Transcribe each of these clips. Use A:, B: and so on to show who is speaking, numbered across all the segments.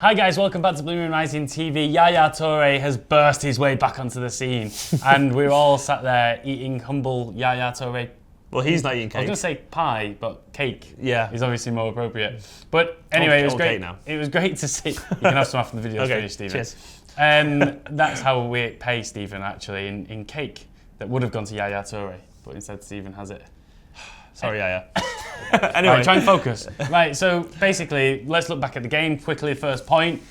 A: Hi guys, welcome back to Blue Moon Rising TV. Yaya Toure has burst his way back onto the scene and we're all sat there eating humble Yaya Toure.
B: Well, he's not eating cake.
A: I was going to say pie, but cake is obviously more appropriate. But anyway, it was great. Now. It was great to see. You can have some after the video's finished, Stephen.
B: Cheers.
A: That's how we pay Stephen actually in cake that would have gone to Yaya Toure, but instead Stephen has it.
B: Sorry, Yaya. Anyway,
A: right, try and focus. Right, so basically, let's look back at the game quickly. First point,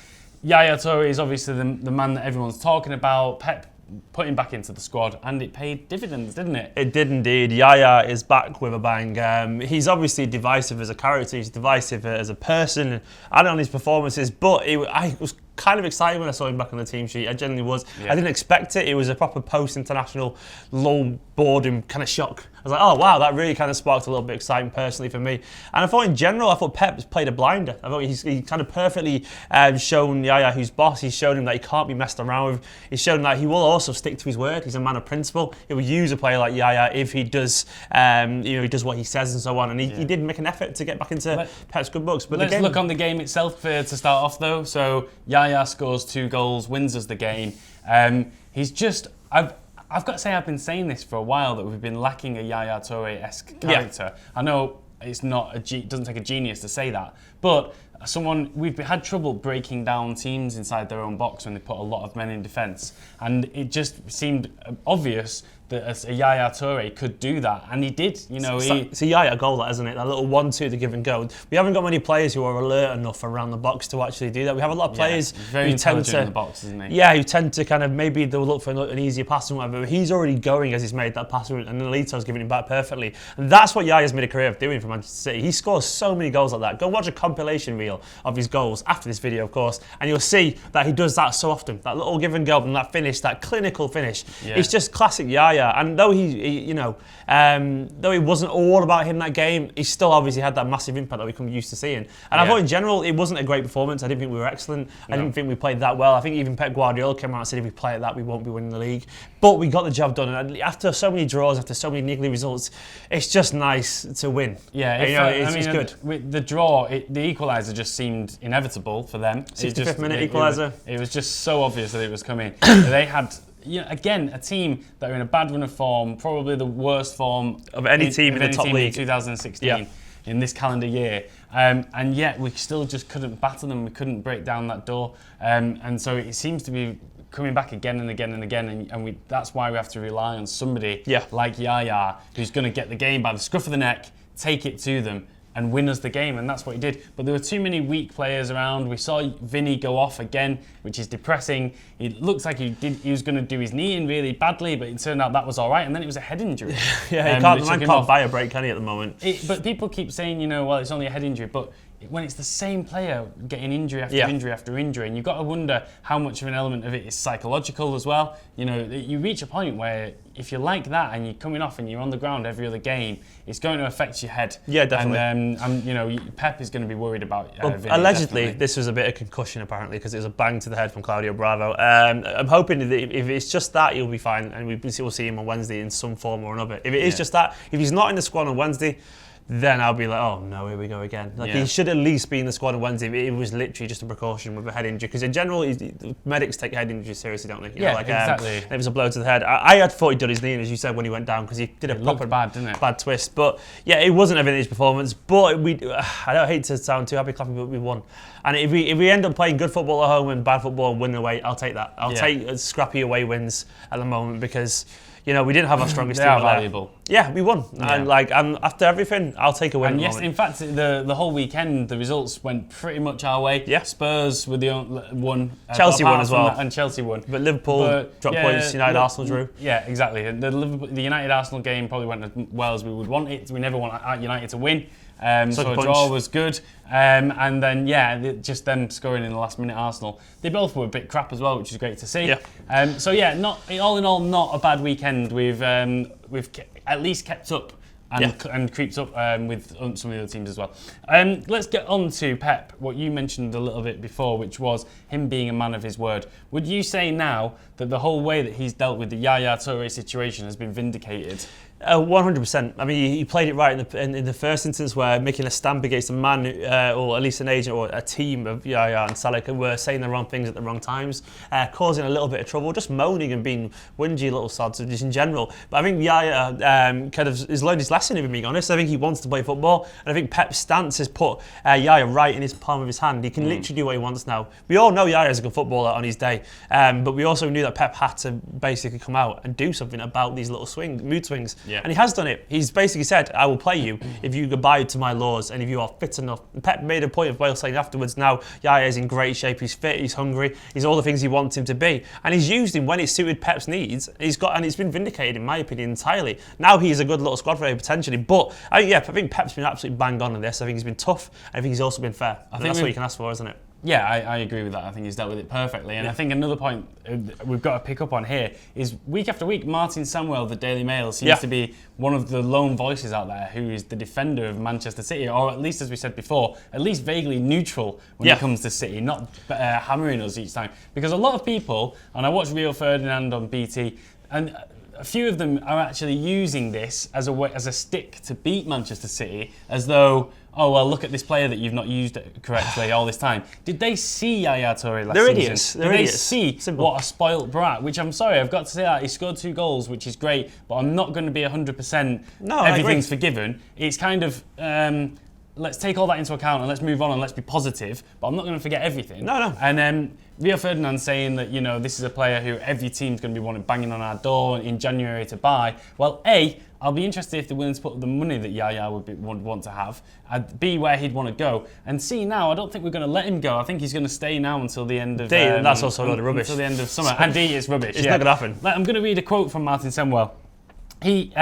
A: Yaya Toure is obviously the man that everyone's talking about. Pep put him back into the squad, and it paid dividends, didn't it?
B: It did indeed. Yaya is back with a bang. He's obviously divisive as a character. He's divisive as a person, and on his performances. But I was kind of excited when I saw him back on the team sheet. I genuinely was. Yeah. I didn't expect it. It was a proper post-international, low boredom kind of shock. I was like, oh wow, that really kind of sparked a little bit of excitement personally for me. And I thought in general, Pep's played a blinder. I thought he kind of perfectly shown Yaya who's boss. He's shown him that he can't be messed around with. He's shown him that he will also stick to his word. He's a man of principle. He will use a player like Yaya if he does, he does what he says and so on. And he did make an effort to get back into Pep's good books. But
A: let's look on the game itself to start off though. So Yaya scores 2 goals, wins us the game. He's just, I've got to say, I've been saying this for a while that we've been lacking a Yaya Toure-esque character. Yeah. I know it's not it doesn't take a genius to say that, but we've had trouble breaking down teams inside their own box when they put a lot of men in defence, and it just seemed obvious that a Yaya Toure could do that, and he did.
B: It's a Yaya goal, that, isn't it? That little 1-2, the give and go. We haven't got many players who are alert enough around the box to actually do that. We have a lot of players
A: very
B: who tend to
A: in the box, isn't he?
B: Yeah, who tend to kind of maybe they'll look for an easier pass and whatever. But he's already going as he's made that pass, and Lito's giving him back perfectly. And that's what Yaya's made a career of doing for Manchester City. He scores so many goals like that. Go watch a compilation reel of his goals after this video, of course, and you'll see that he does that so often. That little give and go and that finish, that clinical finish. Yeah. It's just classic Yaya. And though though it wasn't all about him that game, he still obviously had that massive impact that we come used to seeing. And I thought in general it wasn't a great performance. I didn't think we were excellent. I didn't think we played that well. I think even Pep Guardiola came out and said if we play at that we won't be winning the league. But we got the job done. And after so many draws, after so many niggly results, it's just nice to win.
A: Yeah, it's good. With the draw, the equaliser just seemed inevitable for them.
B: 65th minute equaliser.
A: It was just so obvious that it was coming. They had. Again, a team that are in a bad run of form, probably the worst form
B: of any team in the top league
A: in 2016 in this calendar year, and yet we still just couldn't batter them. We couldn't break down that door, and so it seems to be coming back again and again and again, and that's why we have to rely on somebody like Yaya, who's going to get the game by the scruff of the neck, take it to them, and win us the game, and that's what he did. But there were too many weak players around. We saw Vinny go off again, which is depressing. It looks like he was going to do his knee in really badly, but it turned out that was all right, and then it was a head injury.
B: The man can't buy a break, can he, at the moment?
A: But people keep saying, well, it's only a head injury, but when it's the same player getting injury after injury after injury, and you've got to wonder how much of an element of it is psychological as well. You reach a point where if you're like that and you're coming off and you're on the ground every other game, it's going to affect your head.
B: Yeah, definitely.
A: And Pep is going to be worried about Vinny,
B: allegedly,
A: definitely.
B: This was a bit of concussion apparently because it was a bang to the head from Claudio Bravo. I'm hoping that if it's just that, he'll be fine, and we'll see him on Wednesday in some form or another. If it is just that, if he's not in the squad on Wednesday, then I'll be like, oh no, here we go again. He should at least be in the squad on Wednesday. It was literally just a precaution with a head injury, because in general, medics take head injuries seriously, don't they?
A: Exactly.
B: It was a blow to the head. I had thought he'd done his knee, as you said, when he went down, because he did a proper
A: bad, didn't it?
B: Bad twist. But yeah, it wasn't a vintage performance. But I don't hate to sound too happy clappy, but we won. And if we end up playing good football at home and bad football and winning away, I'll take that. I'll take scrappy away wins at the moment, because we didn't have our strongest team.
A: They are valuable.
B: Yeah, we won. Yeah. And after everything, I'll take a win.
A: And yes, in fact, the whole weekend, the results went pretty much our way.
B: Yeah.
A: Spurs were the one.
B: Chelsea won as well.
A: And Chelsea won.
B: But Liverpool dropped points, Arsenal drew.
A: Yeah, exactly. The United-Arsenal game probably went as well as we would want it. We never want United to win. So a draw was good. And then, just them scoring in the last minute, Arsenal. They both were a bit crap as well, which is great to see.
B: Yeah.
A: All in all, not a bad weekend. We've at least kept up and creeps up with some of the other teams as well. Let's get on to Pep, what you mentioned a little bit before, which was him being a man of his word. Would you say now that the whole way that he's dealt with the Yaya Toure situation has been vindicated?
B: 100%. I mean, he played it right in the first instance, where making a stamp against a man, or at least an agent or a team of Yaya and Salah, who were saying the wrong things at the wrong times, causing a little bit of trouble, just moaning and being whingy little sods just in general. But I think Yaya kind of has learned his lesson, if I'm being honest. I think he wants to play football, and I think Pep's stance has put Yaya right in his palm of his hand. He can literally do what he wants now. We all know Yaya's a good footballer on his day, but we also knew that Pep had to basically come out and do something about these little mood swings.
A: Yeah.
B: And he has done it. He's basically said, I will play you if you abide to my laws and if you are fit enough. And Pep made a point of Wales saying afterwards, now Yaya is in great shape, he's fit, he's hungry, he's all the things he wants him to be. And he's used him when it suited Pep's needs. And it's been vindicated, in my opinion, entirely. Now he's a good little squad player, potentially. But I think Pep's been absolutely bang on this. I think he's been tough. I think he's also been fair. I think that's what you can ask for, isn't it?
A: Yeah, I agree with that. I think he's dealt with it perfectly. And I think another point we've got to pick up on here is week after week, Martin Samuel of the Daily Mail seems to be one of the lone voices out there who is the defender of Manchester City, or at least, as we said before, at least vaguely neutral when it comes to City, not hammering us each time. Because a lot of people, and I watched Rio Ferdinand on BT, and a few of them are actually using this as a stick to beat Manchester City, as though, oh, well, look at this player that you've not used correctly all this time. Did they see Yaya Toure last season?
B: Idiots.
A: Did they see what a spoilt brat, which I'm sorry, I've got to say that. He scored 2 goals, which is great, but I'm not going to be 100% everything's forgiven. It's kind of, let's take all that into account and let's move on and let's be positive, but I'm not going to forget everything.
B: No.
A: And Rio Ferdinand saying that, this is a player who every team's going to be banging on our door in January to buy. Well, A, I'll be interested if they're willing to put the money that Yaya would want to have. B, where he'd want to go. And C, now, I don't think we're going to let him go. I think he's going to stay now until the end of...
B: D, that's also a load of rubbish.
A: Until the end of summer. And D, it's rubbish.
B: It's not going to happen.
A: I'm going to read a quote from Martin Samuel. He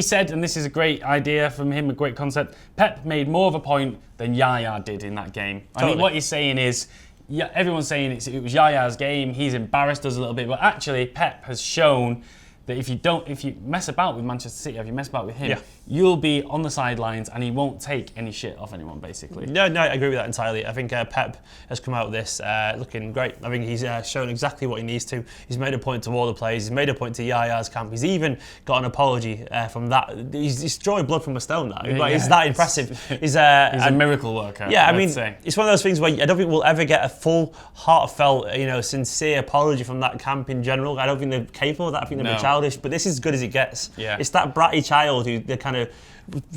A: said, and this is a great idea from him, a great concept, Pep made more of a point than Yaya did in that game.
B: Totally.
A: I mean, what he's saying is, everyone's saying it was Yaya's game, he's embarrassed us a little bit, but actually Pep has shown that if you mess about with Manchester City, if you mess about with him, you'll be on the sidelines and he won't take any shit off anyone, basically.
B: No, I agree with that entirely. I think Pep has come out of this looking great. I think he's shown exactly what he needs to. He's made a point to all the players. He's made a point to Yaya's camp. He's even got an apology from that. He's drawing blood from a stone now. He's that impressive. He's a
A: miracle worker.
B: Yeah, I mean, it's one of those things where I don't think we'll ever get a full, heartfelt, sincere apology from that camp in general. I don't think they're capable of that. I think they're childish, but this is as good as it gets.
A: Yeah.
B: It's that bratty child who they kind of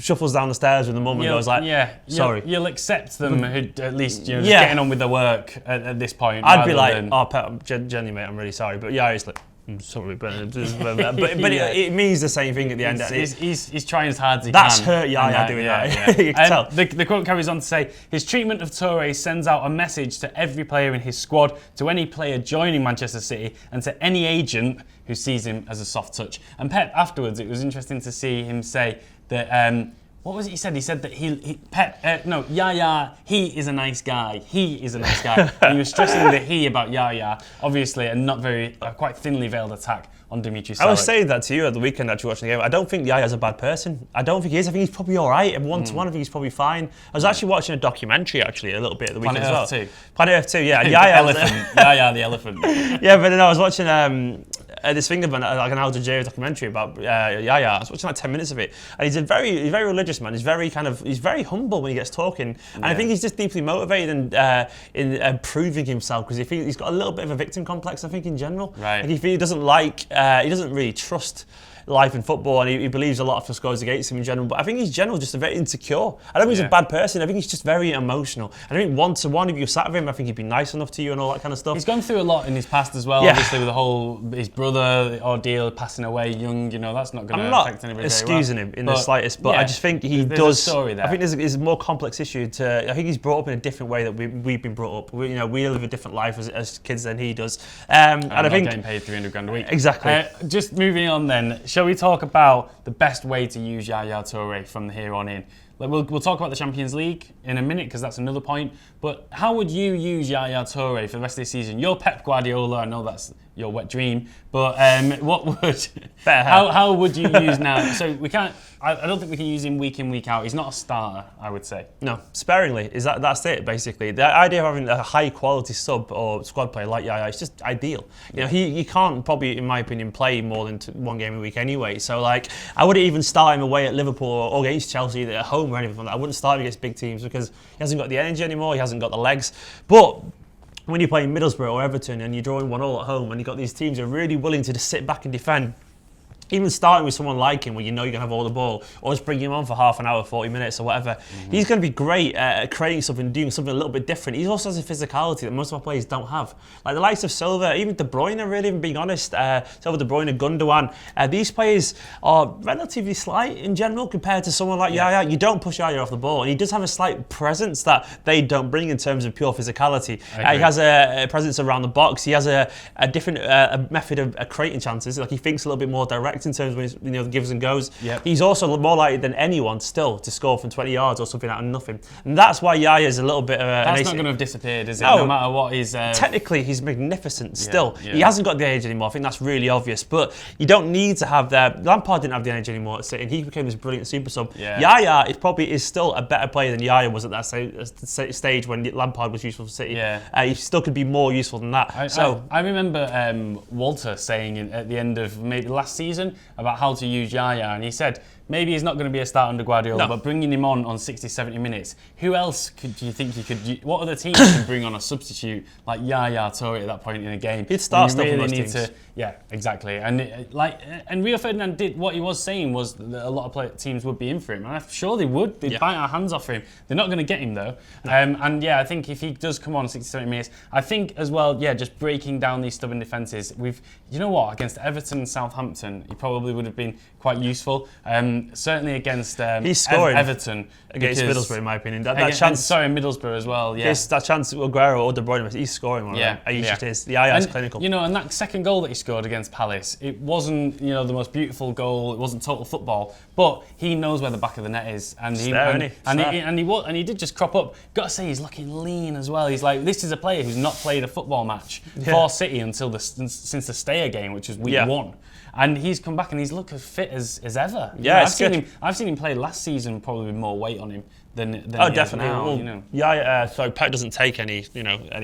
B: shuffles down the stairs with the mum and goes like, sorry.
A: You'll accept them who at least just getting on with their work at this point.
B: I'd be like, oh, Pep, genuinely, mate, I'm really sorry. But yeah, it's like, sorry, but it means the same thing at the end.
A: He's trying as hard as he can.
B: That's hurt Yaya doing that. You can tell.
A: The quote carries on to say, his treatment of Toure sends out a message to every player in his squad, to any player joining Manchester City, and to any agent who sees him as a soft touch. And Pep, afterwards, it was interesting to see him say that... what was it he said? He said that Yaya, he is a nice guy. He is a nice guy. And he was stressing the he about Yaya, obviously, and not very, quite thinly veiled attack on Dimitri Salek.
B: I was saying that to you at the weekend actually watching the game. I don't think Yaya's a bad person. I don't think he is. I think he's probably all right. And one-to-one, I think he's probably fine. I was actually watching a documentary actually a little bit at the weekend
A: Planet
B: as well.
A: Earth 2.
B: Planet Earth 2, yeah.
A: Yaya the elephant.
B: Yeah, but then I was watching this thing about like an Al Jazeera documentary about Yaya. I was watching like 10 minutes of it, and he's very religious man. He's very humble when he gets talking, and I think he's just deeply motivated and in improving himself because he's got a little bit of a victim complex. I think in general,
A: right?
B: Like he doesn't he doesn't really trust life in football, and he believes a lot of stuff goes against him in general. But I think he's generally just a very insecure. I don't think he's a bad person. I think he's just very emotional. I think one-to-one, if you sat with him, I think he'd be nice enough to you and all that kind of stuff.
A: He's gone through a lot in his past as well. Obviously, with his brother ordeal, passing away young. That's not going to affect anybody.
B: I'm not excusing him in the slightest, but I just think there's a story there. I think there's a more complex issue I think he's brought up in a different way that we've been brought up. We live a different life as kids than he does. And I think
A: getting paid $300 a week.
B: Exactly.
A: Just moving on then. Shall we talk about the best way to use Yaya Toure from here on in? We'll talk about the Champions League in a minute because that's another point. But how would you use Yaya Toure for the rest of the season? You're Pep Guardiola. I know that's your wet dream, but what would how would you use now? So we can't. I don't think we can use him week in, week out. He's not a starter, I would say.
B: No, sparingly. That's it, basically. The idea of having a high-quality sub or squad player like Yaya is just ideal. You know, he can't probably, in my opinion, play more than one game a week anyway. So, like, I wouldn't even start him away at Liverpool or against Chelsea at home or anything like that. I wouldn't start him against big teams because he hasn't got the energy anymore. He hasn't got the legs. But when you're playing Middlesbrough or Everton and you're drawing 1-1 at home and you've got these teams who are really willing to just sit back and defend, even starting with someone like him where you know you're going to have all the ball, or just bring him on for half an hour, 40 minutes or whatever, he's going to be great at creating something, doing something a little bit different. He also has a physicality that most of our players don't have. Like the likes of Silva, even De Bruyne, really, even being honest, Silva, De Bruyne, Gundogan, these players are relatively slight in general compared to someone like Yaya. You don't push Yaya off the ball, and he does have a slight presence that they don't bring in terms of pure physicality. He has a presence around the box. He has a different method of creating chances. Like he thinks a little bit more direct in terms of the gives and goes.
A: Yep.
B: He's also more likely than anyone still to score from 20 yards or something out of nothing. And that's why Yaya is a little bit of a...
A: That's not going to have disappeared, is it? No matter what he's...
B: Technically, he's magnificent still. Yeah. He hasn't got the age anymore. I think that's really obvious. But you don't need to have the... Lampard didn't have the age anymore at City, and he became this brilliant super sub.
A: Yeah.
B: Yaya is still a better player than Yaya was at that stage when Lampard was useful for City.
A: Yeah.
B: He still could be more useful than that.
A: I remember Walter saying at the end of maybe last season about how to use Yaya, and he said maybe he's not going to be a start under Guardiola, but bringing him on 60, 70 minutes, who else do you think you could... What other teams can bring on a substitute like Yaya Toure at that point in a game?
B: He'd start stuff
A: really
B: from those teams.
A: Yeah, exactly. And Rio Ferdinand did what he was saying was that a lot of teams would be in for him, and I'm sure they would. They'd bite our hands off for him. They're not going to get him though. No. And yeah, I think if he does come on 60, 70 minutes, I think as well, just breaking down these stubborn defences. You know what, against Everton and Southampton, he probably would have been quite useful. Certainly against
B: he's scoring
A: Everton
B: against Middlesbrough, in my opinion.
A: Middlesbrough as well. Yeah,
B: that chance Aguero or De Bruyne, he's scoring one of them. He just is. The Yaya's clinical.
A: You know, and that second goal that he scored against Palace, it wasn't the most beautiful goal. It wasn't total football, but he knows where the back of the net is, and he did just crop up. Got to say, he's looking lean as well. He's like, this is a player who's not played a football match for City since the Steyer game, which was week 1. And he's come back and he's looked as fit as ever.
B: Yeah,
A: I've seen him play last season, probably with more weight on him than
B: he definitely.
A: Has now,
B: so Pep doesn't take any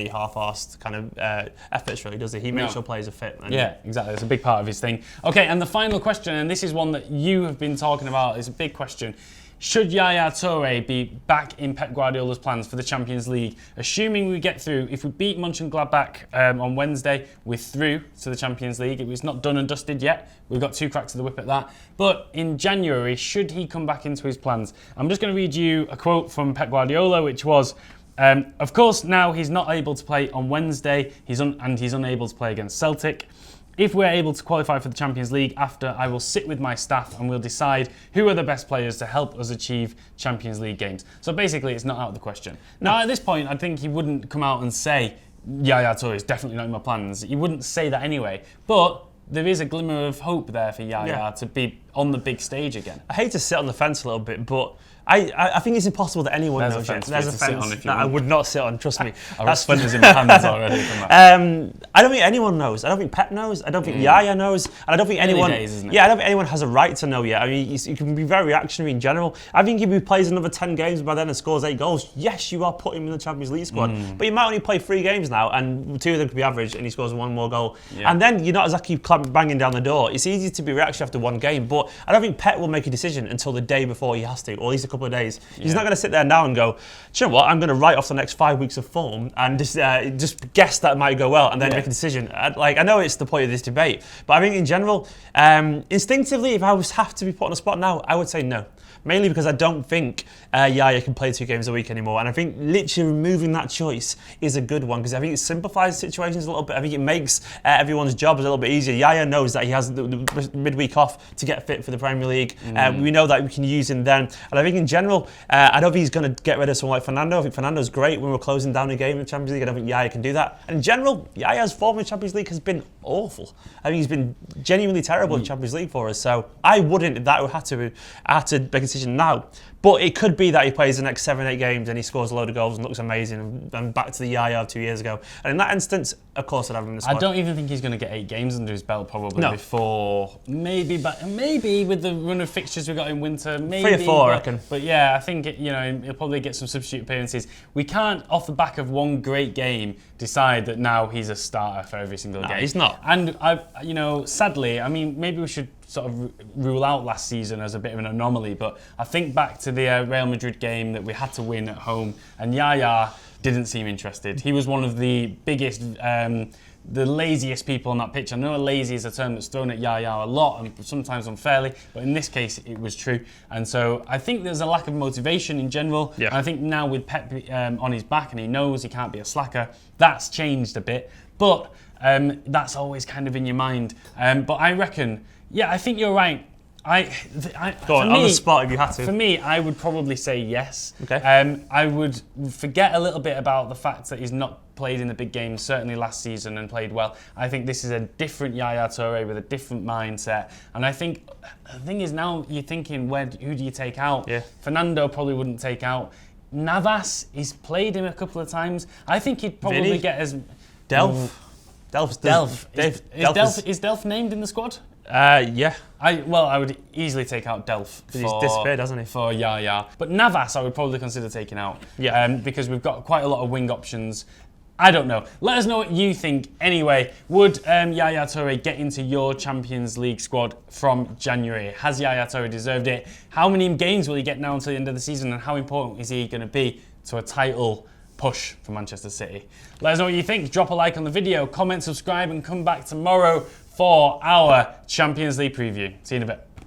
B: half-assed kind of efforts, really, does he? He makes sure players are fit.
A: Yeah, exactly. It's a big part of his thing. Okay, and the final question, and this is one that you have been talking about. It's a big question. Should Yaya Toure be back in Pep Guardiola's plans for the Champions League? Assuming we get through, if we beat Mönchengladbach on Wednesday, we're through to the Champions League. It's not done and dusted yet. We've got 2 cracks of the whip at that. But in January, should he come back into his plans? I'm just going to read you a quote from Pep Guardiola, which was, of course, now he's not able to play on Wednesday, he's unable to play against Celtic. If we're able to qualify for the Champions League after, I will sit with my staff and we'll decide who are the best players to help us achieve Champions League games. So basically, it's not out of the question. Now, at this point, I think he wouldn't come out and say, Yaya Toure is definitely not in my plans. He wouldn't say that anyway. But there is a glimmer of hope there for Yaya to be on the big stage again.
B: I hate to sit on the fence a little bit, but I think it's impossible that anyone knows yet. There's a fence that I would not sit on, trust me.
A: That's splinters in my hands already from
B: that. I don't think anyone knows. I don't think Pep knows. I don't think Yaya knows. And I don't think anyone...
A: Early days, isn't it?
B: Yeah, I don't think anyone has a right to know yet. I mean, you can be very reactionary in general. I think if he plays another 10 games by then and scores 8 goals, yes, you are putting him in the Champions League squad. But he might only play 3 games now, and 2 of them could be average, and he scores 1 more goal. Yeah. And then you're not exactly banging down the door. It's easy to be reactionary after 1 game, but I don't think Pep will make a decision until the day before he has to, or at least a couple of days. He's not going to sit there now and go, do you know what, I'm going to write off the next 5 weeks of form and just guess that it might go well and then make a decision. I know it's the point of this debate, but I think in general, instinctively, if I was have to be put on a spot now, I would say no. Mainly because I don't think Yaya can play 2 games a week anymore. And I think literally removing that choice is a good one because I think it simplifies situations a little bit. I think it makes everyone's job a little bit easier. Yaya knows that he has the midweek off to get fit for the Premier League. We know that we can use him then. And I think in general, I don't think he's going to get rid of someone like Fernando. I think Fernando's great when we're closing down a game in the Champions League. I don't think Yaya can do that. And in general, Yaya's form in the Champions League has been awful. I think he's been genuinely terrible in the Champions League for us. So I wouldn't, if that had to make a decision now. But it could be that he plays the next 7-8 games and he scores a load of goals and looks amazing and back to the Yaya of 2 years ago. And in that instance, of course, I'd have him in the squad.
A: I don't even think he's going to get 8 games under his belt probably
B: No.
A: before maybe with the run of fixtures we got in winter, maybe
B: 3 or 4, I reckon.
A: But yeah, I think he'll probably get some substitute appearances. We can't, off the back of one great game, decide that now he's a starter for every single game.
B: He's not.
A: And sadly, I mean, maybe we should sort of rule out last season as a bit of an anomaly, but I think back to the Real Madrid game that we had to win at home, and Yaya didn't seem interested. He was one of the biggest, the laziest people on that pitch. I know lazy is a term that's thrown at Yaya a lot and sometimes unfairly, but in this case it was true. And so I think there's a lack of motivation in general.
B: Yeah.
A: And I think now with Pep on his back and he knows he can't be a slacker, that's changed a bit. But that's always kind of in your mind. But I reckon, yeah, I think you're right.
B: Go on the spot if you had to.
A: For me, I would probably say yes.
B: Okay.
A: I would forget a little bit about the fact that he's not played in the big games, certainly last season, and played well. I think this is a different Yaya Toure with a different mindset. And I think the thing is now you're thinking, who do you take out?
B: Yeah.
A: Fernando probably wouldn't take out. Navas, he's played him a couple of times. I think he'd probably
B: Vinny?
A: get as...
B: Delph.
A: Is Delph named in the squad?
B: Yeah.
A: I would easily take out Delph.
B: He's disappeared, hasn't he?
A: For Yaya. But Navas I would probably consider taking out.
B: Yeah.
A: Because we've got quite a lot of wing options. I don't know. Let us know what you think. Anyway, would Yaya Toure get into your Champions League squad from January? Has Yaya Toure deserved it? How many games will he get now until the end of the season? And how important is he going to be to a title push for Manchester City? Let us know what you think. Drop a like on the video, comment, subscribe, and come back tomorrow for our Champions League preview. See you in a bit.